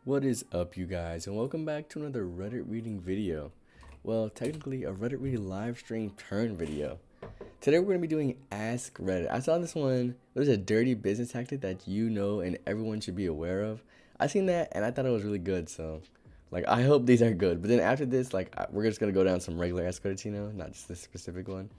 What is up, you guys, and welcome back to another Reddit reading video. Well, technically a Reddit reading live stream turn video. Today we're going to be doing Ask Reddit. I saw this one. There's a dirty business tactic that you know and everyone should be aware of. I seen that and I thought it was really good, so I hope these are good. But then after this, we're just going to go down some regular Ask Reddit, not just this specific one.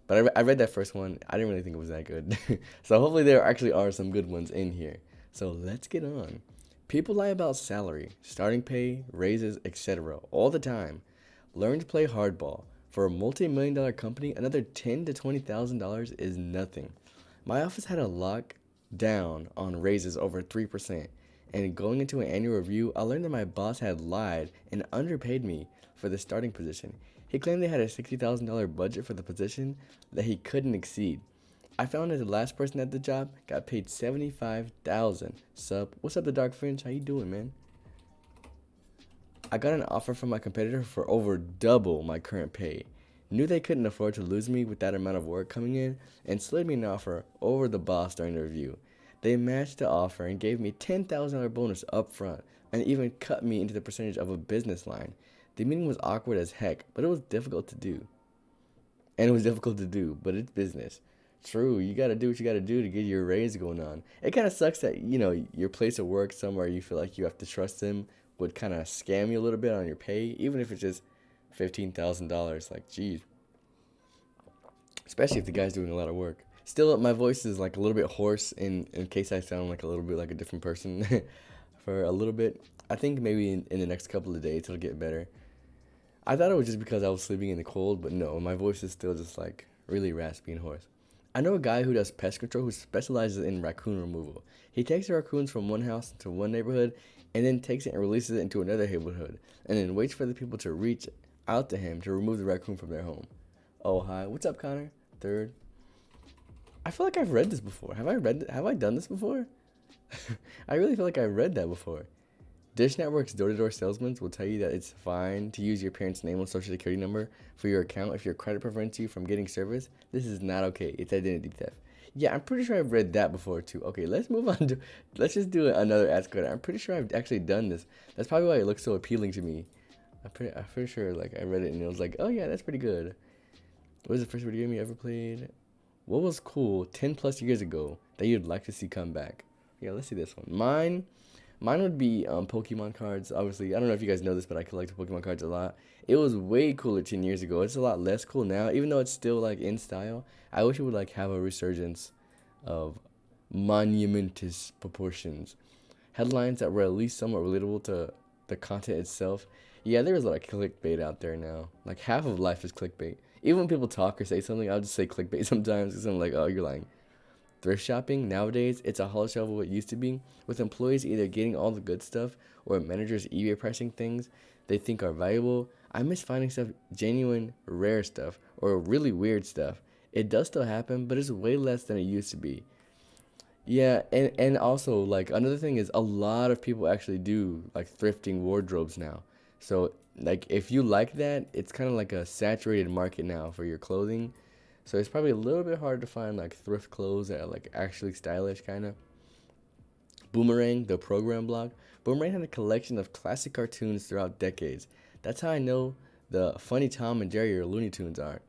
But I read that first one. I didn't really think it was that good. So hopefully there actually are some good ones in here. So let's get on. People lie about salary, starting pay, raises, etc. all the time. Learn to play hardball. For a multi-million-dollar company, another $10,000 to $20,000 is nothing. My office had a lock down on raises over 3%. And going into an annual review, I learned that my boss had lied and underpaid me for the starting position. He claimed they had a $60,000 budget for the position that he couldn't exceed. I found that the last person at the job got paid $75,000. Sup? What's up, the Dark Fringe? How you doing, man? I got an offer from my competitor for over double my current pay. Knew they couldn't afford to lose me with that amount of work coming in, and slid me an offer over the boss during the review. They matched the offer and gave me $10,000 bonus up front, and even cut me into the percentage of a business line. The meeting was awkward as heck, but it was difficult to do. But it's business. True, you gotta do what you gotta do to get your raise going on. It kind of sucks that, your place of work, somewhere you feel like you have to trust them, would kind of scam you a little bit on your pay, even if it's just $15,000. Like, geez. Especially if the guy's doing a lot of work. Still, my voice is like a little bit hoarse in case I sound like a little bit like a different person for a little bit. I think maybe in the next couple of days it'll get better. I thought it was just because I was sleeping in the cold, but no, my voice is still just like really raspy and hoarse. I know a guy who does pest control who specializes in raccoon removal. He takes the raccoons from one house to one neighborhood and then takes it and releases it into another neighborhood and then waits for the people to reach out to him to remove the raccoon from their home. Oh, hi. What's up, Connor? Third. I feel like I've read this before. Have I done this before? I really feel like I read that before. Dish Network's door-to-door salesmen will tell you that it's fine to use your parents' name and social security number for your account if your credit prevents you from getting service. This is not okay. It's identity theft. Yeah, I'm pretty sure I've read that before too. Okay, let's move on to. Let's just do another Ask Reddit. I'm pretty sure I've actually done this. That's probably why it looks so appealing to me. I'm pretty sure I read it and it was like, oh yeah, that's pretty good. What was the first video game you ever played? What was cool 10 plus years ago that you'd like to see come back? Yeah, let's see this one. Mine would be Pokemon cards. Obviously, I don't know if you guys know this, but I collect Pokemon cards a lot. It was way cooler 10 years ago. It's a lot less cool now, even though it's still like in style. I wish it would like have a resurgence of monumentous proportions. Headlines that were at least somewhat relatable to the content itself. Yeah, there is a lot of clickbait out there now. Like half of life is clickbait. Even when people talk or say something, I'll just say clickbait sometimes because I'm like, oh, you're lying. Thrift shopping, nowadays, it's a hollow shell of what it used to be, with employees either getting all the good stuff or managers eBay pricing things they think are valuable. I miss finding stuff, genuine, rare stuff, or really weird stuff. It does still happen, but it's way less than it used to be. Yeah, and also, like, another thing is a lot of people actually do, like, thrifting wardrobes now. So, like, if you like that, it's kind of like a saturated market now for your clothing. So it's probably a little bit hard to find like thrift clothes that are like actually stylish kind of. Boomerang, the program blog. Boomerang had a collection of classic cartoons throughout decades. That's how I know the funny Tom and Jerry or Looney Tunes are.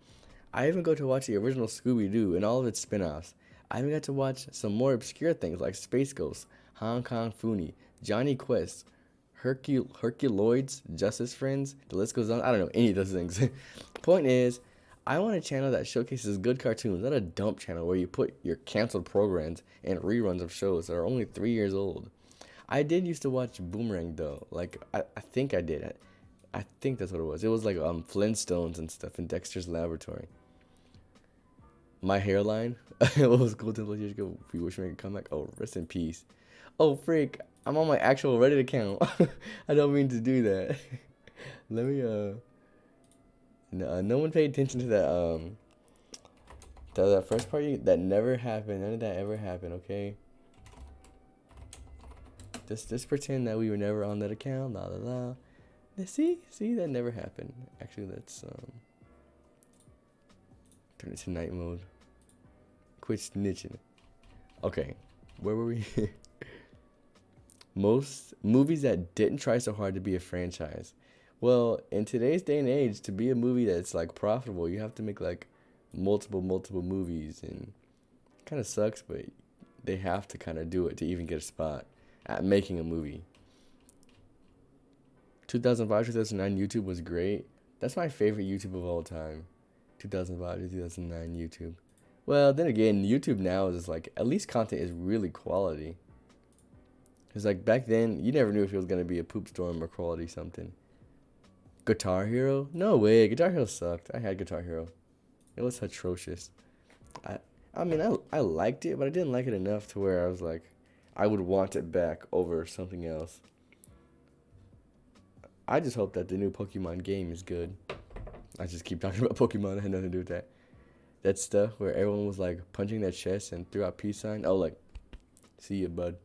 I even go to watch the original Scooby-Doo and all of its spin-offs. I even got to watch some more obscure things like Space Ghost, Hong Kong Fooey, Johnny Quest, Herculoids, Justice Friends, the list goes on. I don't know any of those things. Point is, I want a channel that showcases good cartoons, not a dump channel where you put your canceled programs and reruns of shows that are only 3 years old. I did used to watch Boomerang though. I think I did. I think that's what it was. It was like Flintstones and stuff in Dexter's Laboratory. My hairline. What was cool 10 plus years ago? We wish we could come back. Oh, rest in peace. Oh freak! I'm on my actual Reddit account. I don't mean to do that. Let me no one paid attention to that first party. That never happened. None of that ever happened. Okay. Just pretend that we were never on that account. La la la. See, that never happened. Actually, let's turn it to night mode. Quit snitching. Okay, where were we? Most movies that didn't try so hard to be a franchise. Well, in today's day and age, to be a movie that's like profitable, you have to make like multiple movies, and it kind of sucks, but they have to kind of do it to even get a spot at making a movie. 2005, 2009 YouTube was great. That's my favorite YouTube of all time. 2005 to 2009 YouTube. Well, then again, YouTube now is like, at least content is really quality. Because like back then, you never knew if it was going to be a poop storm or quality something. Guitar Hero? No way, Guitar Hero sucked. I had Guitar Hero. It was atrocious. I I mean, I liked it, but I didn't like it enough to where I was like, I would want it back over something else. I just hope that the new Pokemon game is good. I just keep talking about Pokemon. It had nothing to do with that. That stuff where everyone was like punching their chest and threw out peace sign. Oh, like, see you, bud.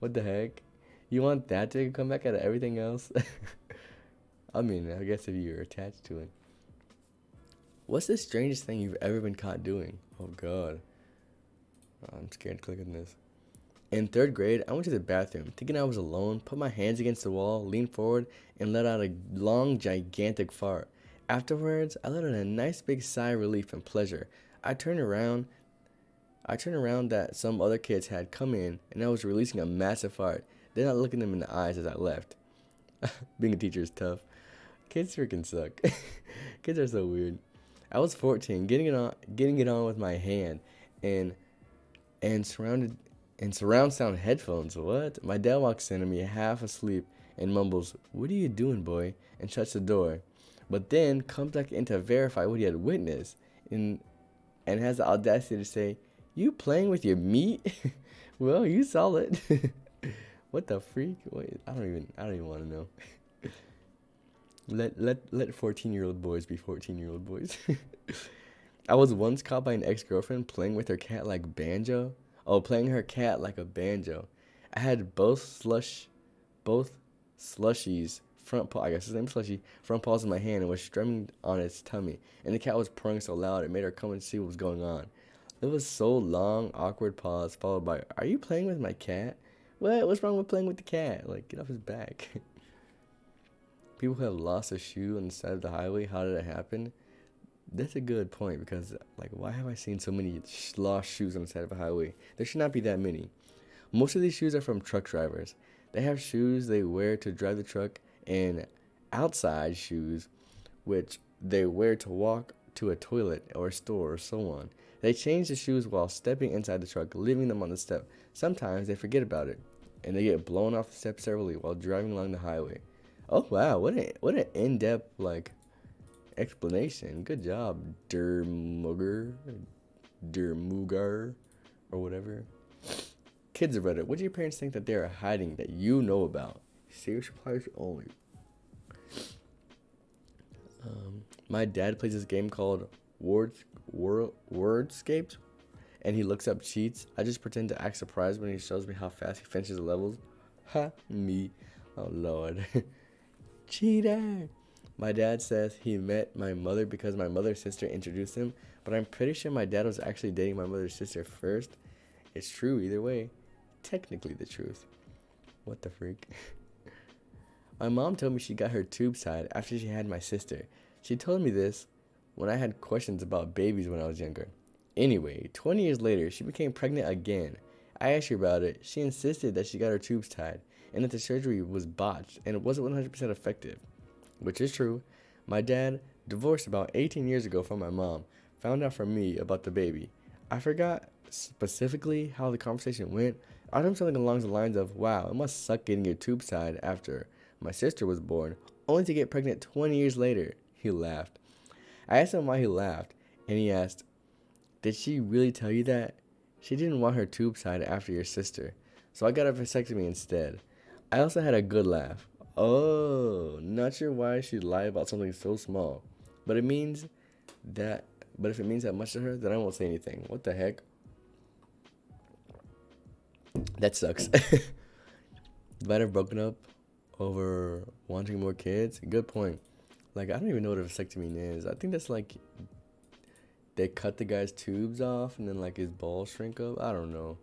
What the heck? You want that to come back out of everything else? I mean, I guess if you're attached to it. What's the strangest thing you've ever been caught doing? Oh, God. Oh, I'm scared to click on this. In third grade, I went to the bathroom, thinking I was alone, put my hands against the wall, leaned forward, and let out a long, gigantic fart. Afterwards, I let out a nice big sigh of relief and pleasure. I turned around that some other kids had come in, and I was releasing a massive fart, then I looked them in the eyes as I left. Being a teacher is tough. Kids freaking suck. Kids are so weird. I was 14, getting it on with my hand, and surround sound headphones. What? My dad walks in on me half asleep and mumbles, "What are you doing, boy?" and shuts the door. But then comes back in to verify what he had witnessed, and has the audacity to say, "You playing with your meat?" Well, you saw it. What the freak? Wait, I don't even want to know. Let 14-year-old boys be 14-year-old boys. I was once caught by an ex-girlfriend playing with her cat like banjo. Oh, playing her cat like a banjo. I had both slushies front paw. I guess his name's Slushy. Front paws in my hand and was strumming on its tummy. And the cat was purring so loud it made her come and see what was going on. It was so long, awkward pause followed by, "Are you playing with my cat?" What? What's wrong with playing with the cat? Like, get off his back. People who have lost a shoe on the side of the highway. How did it happen? That's a good point because, like, why have I seen so many lost shoes on the side of a highway? There should not be that many. Most of these shoes are from truck drivers. They have shoes they wear to drive the truck and outside shoes which they wear to walk to a toilet or a store or so on. They change the shoes while stepping inside the truck, leaving them on the step. Sometimes they forget about it, and they get blown off the step severally while driving along the highway. Oh, wow, what an in-depth, like, explanation. Good job, Dermugar, or whatever. Kids of Reddit, what do your parents think that they are hiding that you know about? Serious replies only. My dad plays this game called Wordscapes, and he looks up cheats. I just pretend to act surprised when he shows me how fast he finishes the levels. Ha, me. Oh, Lord. Cheater. My dad says he met my mother because my mother's sister introduced him, but I'm pretty sure my dad was actually dating my mother's sister first. It's true either way. Technically the truth. What the freak? My mom told me she got her tubes tied after she had my sister. She told me this when I had questions about babies when I was younger. Anyway, 20 years later, she became pregnant again. I asked her about it. She insisted that she got her tubes tied and that the surgery was botched and it wasn't 100% effective. Which is true. My dad, divorced about 18 years ago from my mom, found out from me about the baby. I forgot specifically how the conversation went. I told him something along the lines of, "Wow, it must suck getting your tubes tied after my sister was born, only to get pregnant 20 years later." He laughed. I asked him why he laughed, and he asked, "Did she really tell you that? She didn't want her tubes tied after your sister, so I got a vasectomy instead." I also had a good laugh. Oh, not sure why she'd lie about something so small, but if it means that much to her, then I won't say anything. What the heck? That sucks. Might have broken up over wanting more kids. Good point. Like, I don't even know what a vasectomy is. I think that's like they cut the guy's tubes off and then like his balls shrink up. I don't know.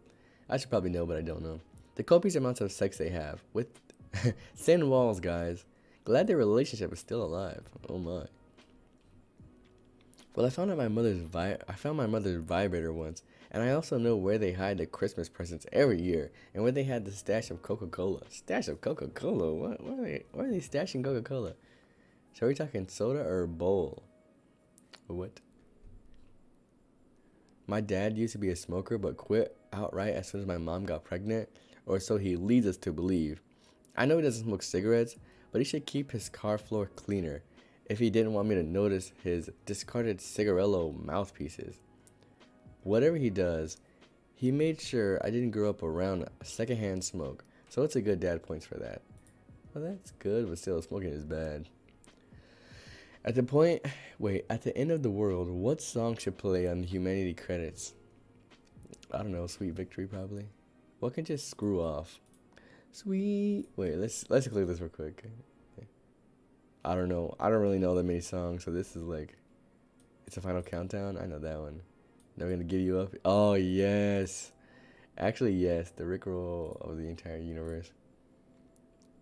I should probably know, but I don't know. the copious amounts of sex they have with thin walls, guys. Glad their relationship is still alive. Oh my. Well, I found my mother's vibrator once, and I also know where they hide the Christmas presents every year, and where they had the stash of Coca-Cola. Stash of Coca-Cola? What? Why are they stashing Coca-Cola? So are we talking soda or bowl? What? My dad used to be a smoker, but quit outright as soon as my mom got pregnant, or so he leads us to believe. I know he doesn't smoke cigarettes, but he should keep his car floor cleaner if he didn't want me to notice his discarded cigarillo mouthpieces. Whatever he does, he made sure I didn't grow up around secondhand smoke, so it's a good dad points for that. Well, that's good, but still, smoking is bad. At the end of the world, what song should play on the humanity credits? I don't know, Sweet Victory probably. What can just screw off? Let's click this real quick. I don't know. I don't really know that many songs, so this is like, it's a final countdown. I know that one. Now we're gonna give you up. Oh yes, actually yes, the Rickroll of the entire universe.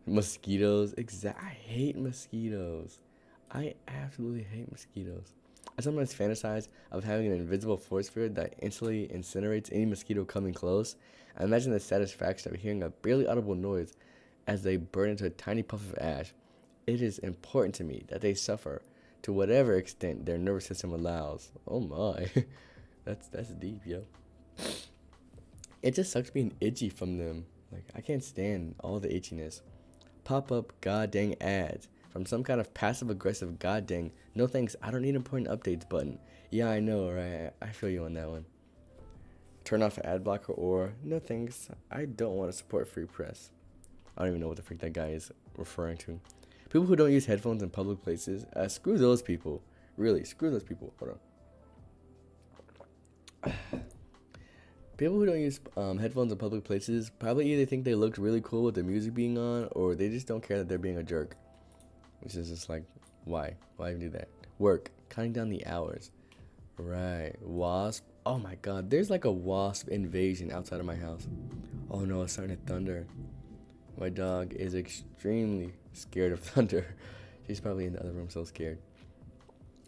Mosquitoes. I hate mosquitoes. I absolutely hate mosquitoes. I sometimes fantasize of having an invisible force field that instantly incinerates any mosquito coming close. I imagine the satisfaction of hearing a barely audible noise as they burn into a tiny puff of ash. It is important to me that they suffer to whatever extent their nervous system allows. Oh my. That's deep, yo. It just sucks being itchy from them. Like, I can't stand all the itchiness. Pop-up goddamn ads from some kind of passive-aggressive goddamn no thanks, I don't need important updates button. Yeah, I know, right? I feel you on that one. Turn off ad blocker or no thanks, I don't want to support free press. I don't even know what the freak that guy is referring to. People who don't use headphones in public places, screw those people. Really, screw those people. Hold on. People who don't use headphones in public places probably either think they look really cool with the music being on, or they just don't care that they're being a jerk. Which is just like, why? Why even do that? Work. Counting down the hours. Right. Wasp. Oh my god, there's like a wasp invasion outside of my house. Oh no, it's starting to thunder. My dog is extremely scared of thunder. She's probably in the other room so scared.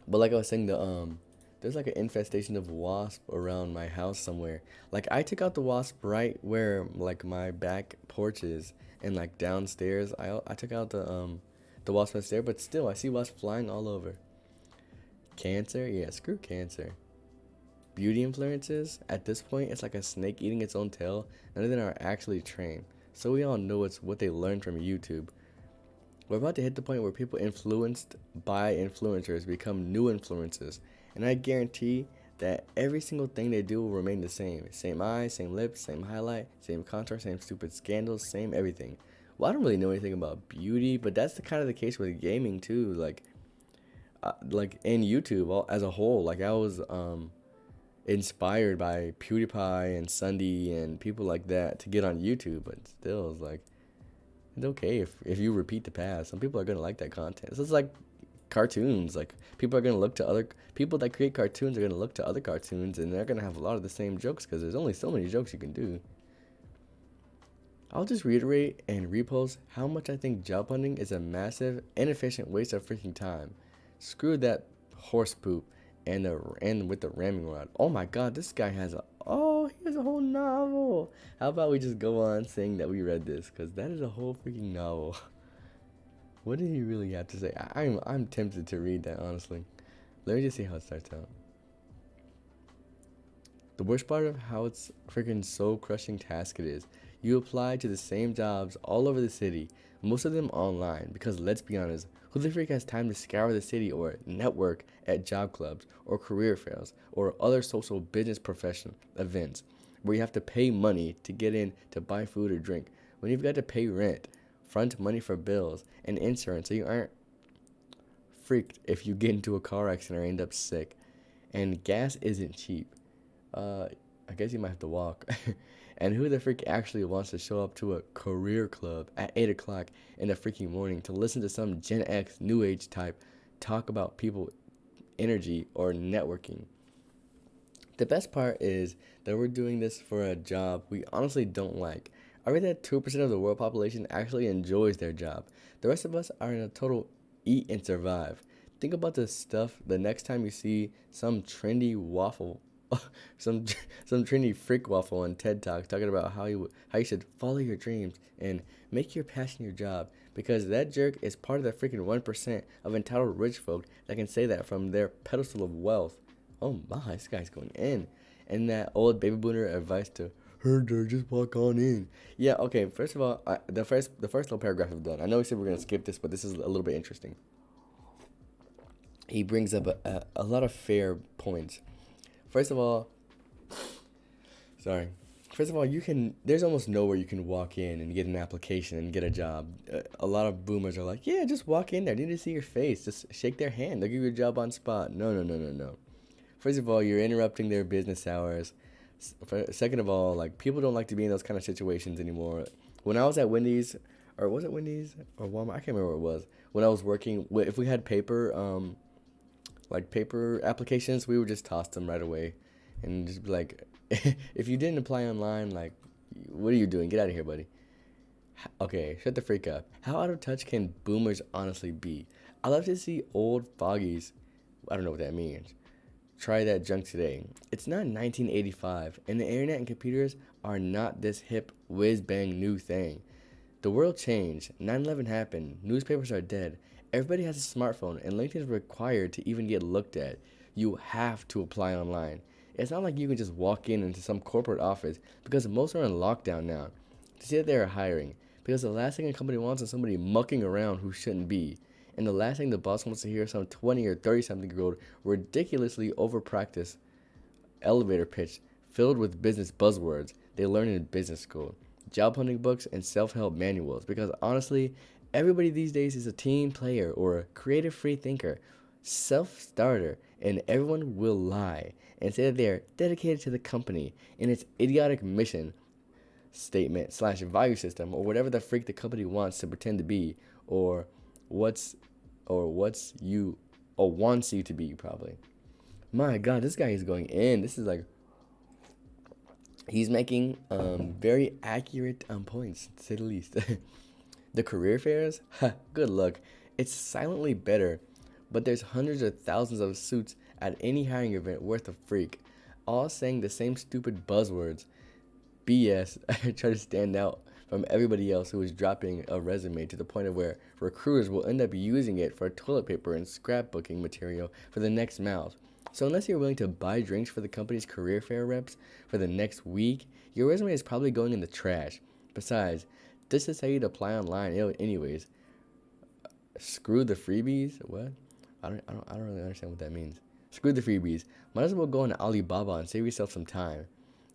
But like I was saying, there's like an infestation of wasp around my house somewhere. Like I took out the wasp right where like my back porch is, and like downstairs I took out the wasp that's there, but still I see wasps flying all over. Cancer? Yeah, screw cancer. Beauty influences? At this point, it's like a snake eating its own tail. None of them are actually trained. So we all know it's what they learned from YouTube. We're about to hit the point where people influenced by influencers become new influences. And I guarantee that every single thing they do will remain the same. Same eyes, same lips, same highlight, same contour, same stupid scandals, same everything. Well, I don't really know anything about beauty, but that's the kind of the case with gaming too. Like in YouTube as a whole. Like I was inspired by PewDiePie and Sunday and people like that to get on YouTube, but still, it's like, it's okay if you repeat the past. Some people are gonna like that content. So it's like cartoons. Like people are gonna look to other people that create cartoons are gonna look to other cartoons, and they're gonna have a lot of the same jokes because there's only so many jokes you can do. I'll just reiterate and repost how much I think job hunting is a massive, inefficient waste of freaking time. Screw that horse poop and with the ramming rod. Oh my god, this guy has a whole novel. How about we just go on saying that we read this, because that is a whole freaking novel. What did he really have to say? I'm tempted to read that, honestly. Let me just see how it starts out. The worst part of how it's freaking soul crushing task it is, you apply to the same jobs all over the city, most of them online, because let's be honest, who the freak has time to scour the city or network at job clubs or career fairs or other social business profession events where you have to pay money to get in to buy food or drink, when you've got to pay rent, front money for bills, and insurance so you aren't freaked if you get into a car accident or end up sick. And gas isn't cheap. I guess you might have to walk. And who the freak actually wants to show up to a career club at 8 o'clock in the freaking morning to listen to some Gen X New Age type talk about people, energy, or networking? The best part is that we're doing this for a job we honestly don't like. I read that 2% of the world population actually enjoys their job. The rest of us are in a total eat and survive. Think about the stuff the next time you see some trendy waffle, some some trendy freak waffle on TED Talk talking about how you should follow your dreams and make your passion your job, because that jerk is part of the freaking 1% of entitled rich folk that can say that from their pedestal of wealth. Oh my, this guy's going in. And that old baby boomer advice to her there, just walk on in. Yeah, okay. First of all, the first little paragraph is done. I know we said we're gonna skip this, but this is a little bit interesting. He brings up a lot of fair points. First of all, sorry. First of all, there's almost nowhere you can walk in and get an application and get a job. A lot of boomers are like, yeah, just walk in there. They need to see your face. Just shake their hand. They'll give you a job on spot. No, no, no, no, no. First of all, you're interrupting their business hours. Second of all, like, people don't like to be in those kind of situations anymore. When I was at Wendy's, or was it Wendy's or Walmart? I can't remember what it was. When I was working, if we had paper, like paper applications, we would just toss them right away, and just be like, if you didn't apply online, like, what are you doing? Get out of here, buddy. Okay, shut the freak up. How out of touch can boomers honestly be? I love to see old fogies. I don't know what that means. Try that junk today. It's not 1985, and the internet and computers are not this hip, whiz-bang new thing. The world changed. 9/11 happened. Newspapers are dead. Everybody has a smartphone, and LinkedIn is required to even get looked at. You have to apply online. It's not like you can just walk into some corporate office, because most are in lockdown now, to see that they are hiring. Because the last thing a company wants is somebody mucking around who shouldn't be. And the last thing the boss wants to hear is some 20 or 30-something-year-old ridiculously over-practiced elevator pitch filled with business buzzwords they learn in business school, job hunting books, and self-help manuals. Because honestly, everybody these days is a team player or a creative free thinker, self-starter, and everyone will lie and say that they are dedicated to the company and its idiotic mission statement / value system, or whatever the freak the company wants to pretend to be, or what's you or wants you to be, probably. My God, this guy is going in. This is like, he's making very accurate points, to say the least. The career fairs, good luck. It's silently better, but there's hundreds or thousands of suits at any hiring event worth a freak, all saying the same stupid buzzwords. BS, try to stand out from everybody else who is dropping a resume, to the point of where recruiters will end up using it for toilet paper and scrapbooking material for the next mouth. So unless you're willing to buy drinks for the company's career fair reps for the next week, your resume is probably going in the trash. Besides, this is how you'd apply online anyways. Screw the freebies? What? I don't really understand what that means. Screw the freebies. Might as well go on Alibaba and save yourself some time.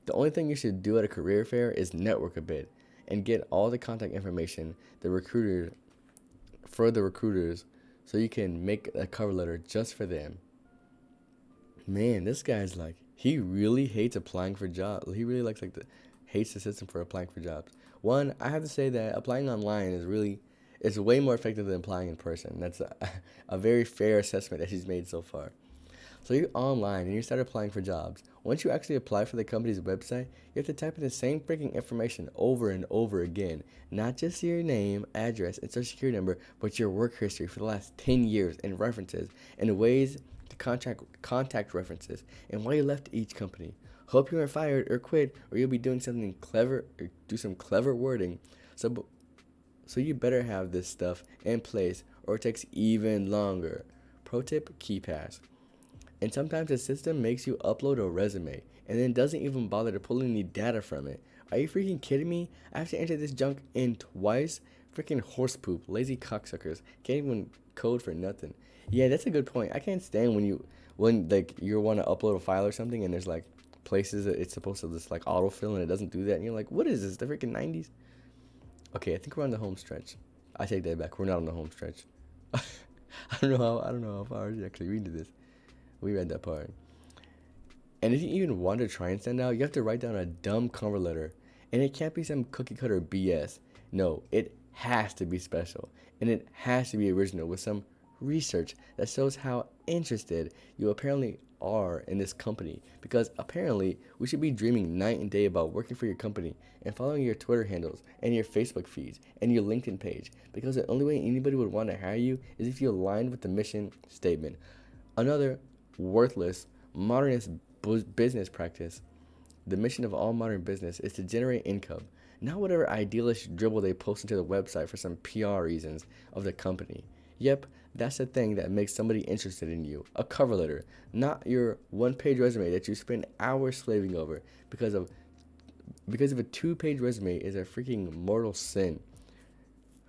The only thing you should do at a career fair is network a bit and get all the contact information the recruiters, so you can make a cover letter just for them. Man, this guy's like, he really hates applying for jobs. He really hates the system for applying for jobs. One, I have to say that applying online is way more effective than applying in person. That's a very fair assessment that he's made so far. So you're online and you start applying for jobs. Once you actually apply for the company's website, you have to type in the same freaking information over and over again. Not just your name, address, and social security number, but your work history for the last 10 years and references and ways to contact references and why you left each company. Hope you are fired or quit, or you'll be doing something clever or do some clever wording. So you better have this stuff in place or it takes even longer. Pro tip, KeyPass. And sometimes the system makes you upload a resume and then doesn't even bother to pull any data from it. Are you freaking kidding me? I have to enter this junk in twice? Freaking horse poop, lazy cocksuckers. Can't even code for nothing. Yeah, that's a good point. I can't stand when you want to upload a file or something and there's like places that it's supposed to just like autofill and it doesn't do that, and you're like, what is this, the freaking 90s? Okay, I think we're on the home stretch. I take that back. We're not on the home stretch. I don't know how far you actually read to this. We read that part. And if you even want to try and stand out, you have to write down a dumb cover letter. And it can't be some cookie cutter BS. No, it has to be special. And it has to be original with some research that shows how interested you apparently are in this company, because apparently we should be dreaming night and day about working for your company and following your Twitter handles and your Facebook feeds and your LinkedIn page, because the only way anybody would want to hire you is if you aligned with the mission statement. Another worthless modernist business practice. The mission of all modern business is to generate income, not whatever idealish dribble they post into the website for some PR reasons of the company. Yep, that's the thing that makes somebody interested in you. A cover letter, not your one-page resume that you spend hours slaving over because of a two-page resume is a freaking mortal sin.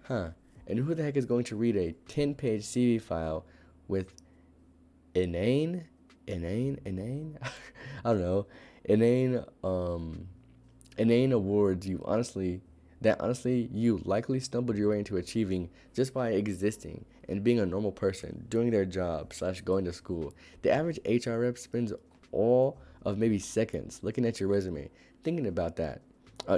Huh. And who the heck is going to read a 10-page CV file with inane? I don't know. Inane awards honestly you likely stumbled your way into achieving just by existing and being a normal person, doing their job / going to school. The average HR rep spends all of maybe seconds looking at your resume, thinking about that.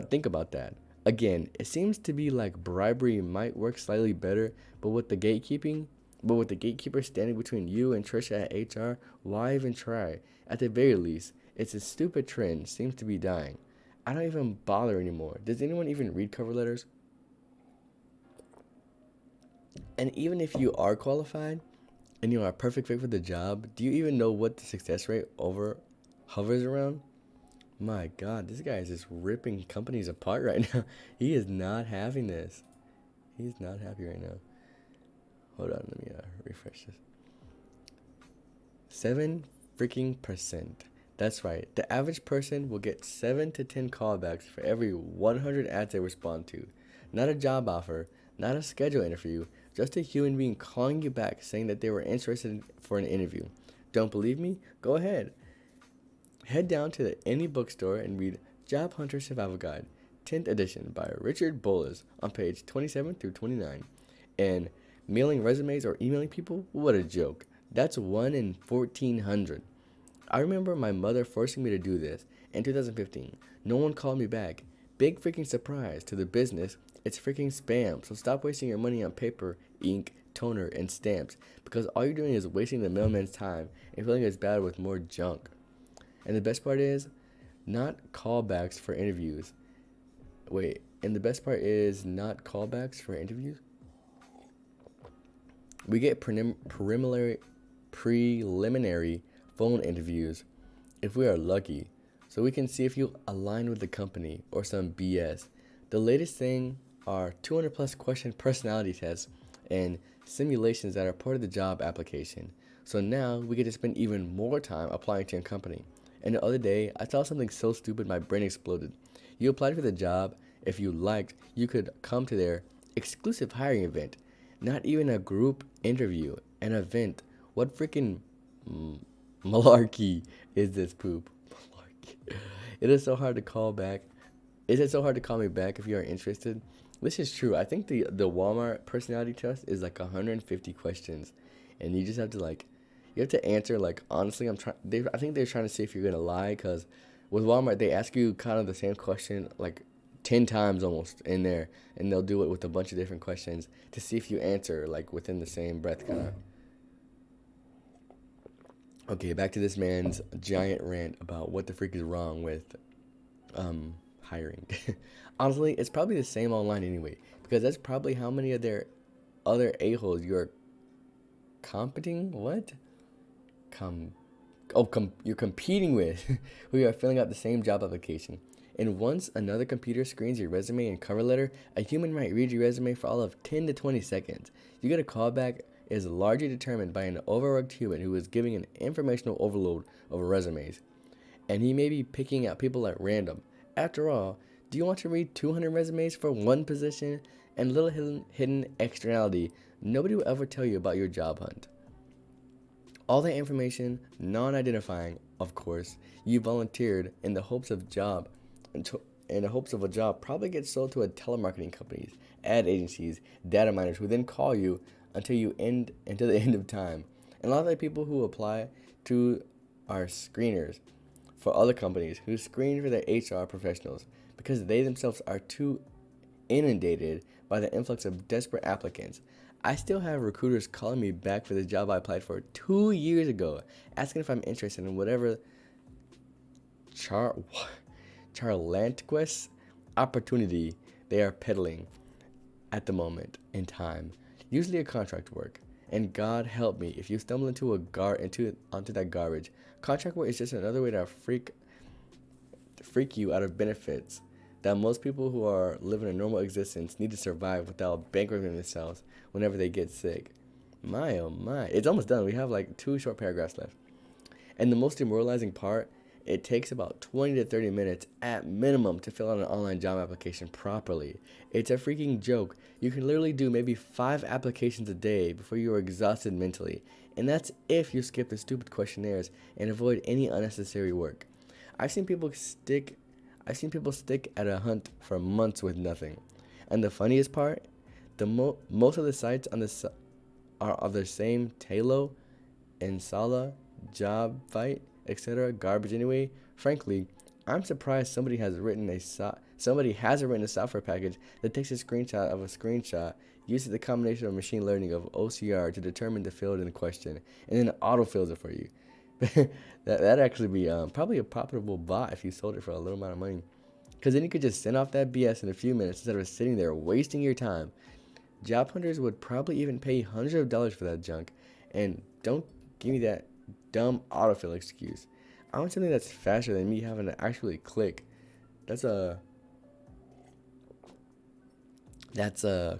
Think about that. Again, it seems to be like bribery might work slightly better, but with the gatekeeper standing between you and Trisha at HR, why even try? At the very least, it's a stupid trend seems to be dying. I don't even bother anymore. Does anyone even read cover letters? And even if you are qualified and you are a perfect fit for the job, do you even know what the success rate hovers around? My God, this guy is just ripping companies apart right now. He is not having this. He's not happy right now. Hold on, let me refresh this. 7% That's right. The average person will get 7 to 10 callbacks for every 100 ads they respond to. Not a job offer, not a schedule interview, just a human being calling you back saying that they were interested for an interview. Don't believe me? Go ahead. Head down to any bookstore and read Job Hunter Survival Guide, 10th edition by Richard Bolles on page 27 through 29. And mailing resumes or emailing people? What a joke. That's 1 in 1,400. I remember my mother forcing me to do this in 2015. No one called me back. Big freaking surprise to the business. It's freaking spam. So stop wasting your money on paper, ink, toner, and stamps, because all you're doing is wasting the mailman's time and filling his bag with more junk. And the best part is not callbacks for interviews. And the best part is not callbacks for interviews. We get preliminary phone interviews if we are lucky, so we can see if you align with the company or some BS. The latest thing are 200 plus question personality tests and simulations that are part of the job application. So now we get to spend even more time applying to your company. And the other day, I saw something so stupid my brain exploded. You applied for the job. If you liked, you could come to their exclusive hiring event. Not even a group interview, an event. What freaking malarkey is this poop? Malarkey. It is so hard to call back. Is it so hard to call me back if you are interested? This is true. I think the Walmart personality test is like 150 questions, and you just have to you have to answer honestly. I think they're trying to see if you're gonna lie, because with Walmart they ask you kind of the same question 10 times almost in there, and they'll do it with a bunch of different questions to see if you answer within the same breath kind of. Okay, back to this man's giant rant about what the freak is wrong with hiring. Honestly, it's probably the same online anyway, because that's probably how many of their other a-holes you're competing you're competing with who you are filling out the same job application. And once another computer screens your resume and cover letter, a human might read your resume for all of 10 to 20 seconds. You get a callback is largely determined by an overworked human who is giving an informational overload of resumes. And he may be picking out people at random. After all, do you want to read 200 resumes for one position? And little hidden externality nobody will ever tell you about your job hunt. All that information, non-identifying, of course, you volunteered in the hopes of a job probably gets sold to a telemarketing companies, ad agencies, data miners who then call you until the end of time. And a lot of the people who apply to are screeners for other companies who screen for their HR professionals because they themselves are too inundated by the influx of desperate applicants. I still have recruiters calling me back for the job I applied for 2 years ago, asking if I'm interested in whatever charlanquous opportunity they are peddling at the moment in time. Usually a contract work. And God help me if you stumble onto that garbage. Contract work is just another way to freak you out of benefits that most people who are living a normal existence need to survive without bankrupting themselves whenever they get sick. My oh my. It's almost done. We have like 2 short paragraphs left. And the most demoralizing part, it takes about 20 to 30 minutes at minimum to fill out an online job application properly. It's a freaking joke. You can literally do maybe 5 applications a day before you are exhausted mentally. And that's if you skip the stupid questionnaires and avoid any unnecessary work. I've seen people stick at a hunt for months with nothing. And the funniest part, most of the sites on the are of the same Talo, Insala, Job Fight, etc. garbage anyway. Frankly, I'm surprised somebody hasn't written a software package that takes a screenshot of a screenshot, uses the combination of machine learning of OCR to determine the field in question, and then autofills it for you. That'd actually be probably a profitable bot if you sold it for a little amount of money. Because then you could just send off that BS in a few minutes instead of sitting there wasting your time. Job hunters would probably even pay hundreds of dollars for that junk. And don't give me that dumb autofill excuse. I want something that's faster than me having to actually click. That's a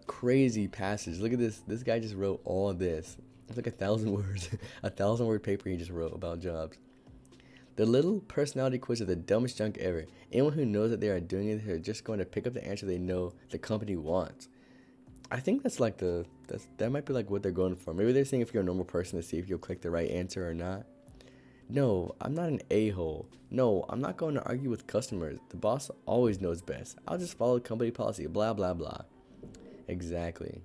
crazy passage. Look at this. This guy just wrote all this. It's like 1,000 words. A 1,000-word paper he just wrote about jobs. The little personality quiz is the dumbest junk ever. Anyone who knows that they are doing it, they're just going to pick up the answer they know the company wants. I think that might be like what they're going for. Maybe they're saying if you're a normal person to see if you'll click the right answer or not. No, I'm not an a-hole. No, I'm not going to argue with customers. The boss always knows best. I'll just follow company policy, blah, blah, blah. Exactly.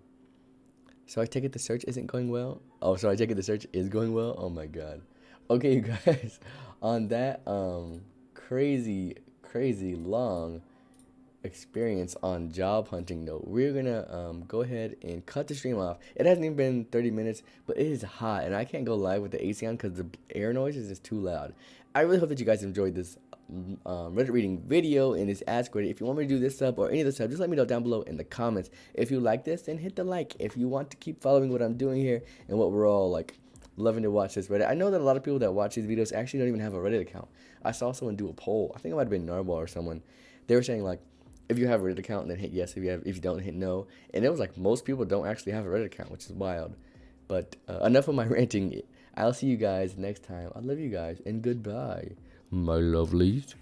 So I take it the search isn't going well? Oh, so I take it the search is going well? Oh my god. Okay, you guys. On that crazy long experience on job hunting note, we're gonna go ahead and cut the stream off. It hasn't even been 30 minutes, but it is hot and I can't go live with the AC on because the air noise is just too loud. I really hope that you guys enjoyed this Reddit reading video in this AskReddit. If you want me to do this sub or any of the sub, just let me know down below in the comments. If you like this, then hit the like. If you want to keep following what I'm doing here and what we're all like loving to watch this Reddit. I know that a lot of people that watch these videos actually don't even have a Reddit account. I saw someone do a poll. I think it might have been Narwhal or someone. They were saying like, if you have a Reddit account, then hit yes. If you don't, hit no. And it was like most people don't actually have a Reddit account, which is wild. But enough of my ranting. I'll see you guys next time. I love you guys and goodbye, my lovelies.